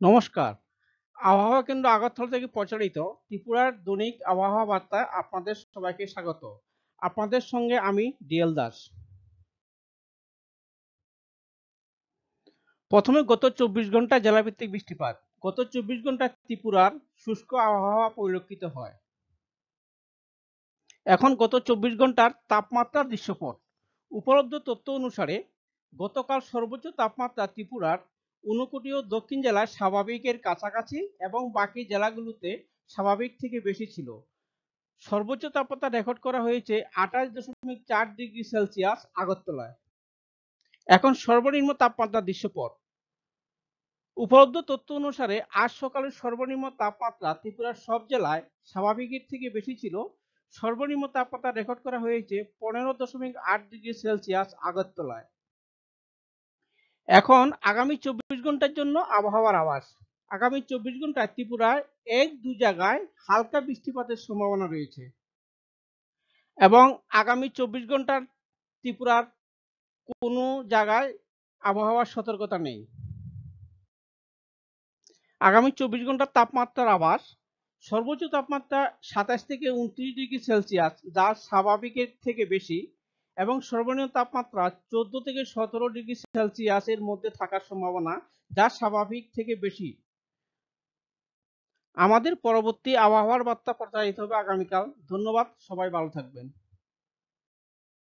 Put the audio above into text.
নমস্কার। আবহাওয়া কেন্দ্র আগরতলা থেকে প্রচারিত ত্রিপুরার দৈনিক আবহাওয়া বার্তায় আপনাদের সবাইকে স্বাগত। আপনাদের সঙ্গে আমি ডিএল দাস। প্রথমে গত ২৪ ঘন্টায় জেলাভিত্তিক বৃষ্টিপাত। গত ২৪ ঘন্টায় ত্রিপুরার শুষ্ক আবহাওয়া পরিলক্ষিত হয়। এখন গত ২৪ ঘন্টার তাপমাত্রার দৃশ্যপট। উপলব্ধ তথ্য অনুসারে গতকাল সর্বোচ্চ তাপমাত্রা ত্রিপুরার ঊনকোটি ও দক্ষিণ জেলায় স্বাভাবিকের কাছাকাছি এবং বাকি জেলাগুলোতে স্বাভাবিক থেকে বেশি ছিল। সর্বোচ্চ তাপমাত্রা রেকর্ড করা হয়েছে ২৮.৪ ডিগ্রি সেলসিয়াস আগরতলায়। এখন সর্বনিম্ন তাপমাত্রার দৃশ্যপট। উপলব্ধ তথ্য অনুসারে আজ সকালের সর্বনিম্ন তাপমাত্রা ত্রিপুরার সব জেলায় স্বাভাবিকের থেকে বেশি ছিল। সর্বনিম্ন তাপমাত্রা রেকর্ড করা হয়েছে ১৫.৮ ডিগ্রি সেলসিয়াস আগরতলায়। এখন আগামী ২৪ ঘন্টার জন্য আবহাওয়ার আভাস। আগামী ২৪ ঘন্টায় ত্রিপুরায় ১-২ জায়গায় হালকা বৃষ্টিপাতের সম্ভাবনা রয়েছে এবং আগামী ২৪ ঘন্টার ত্রিপুরার কোনো জায়গায় আবহাওয়ার সতর্কতা নেই। আগামী ২৪ ঘন্টার তাপমাত্রার আভাস। সর্বোচ্চ তাপমাত্রা ২৭ থেকে ২৯ ডিগ্রি সেলসিয়াস, যা স্বাভাবিকের থেকে বেশি, এবং সর্বনিম্ন তাপমাত্রা ১৪ থেকে ১৭ ডিগ্রি সেলসিয়াসের মধ্যে থাকার সম্ভাবনা, যা স্বাভাবিক থেকে বেশি। আমাদের পরবর্তী আবহাওয়ার বার্তা প্রচারিত হবে আগামীকাল। ধন্যবাদ, সবাই ভালো থাকবেন।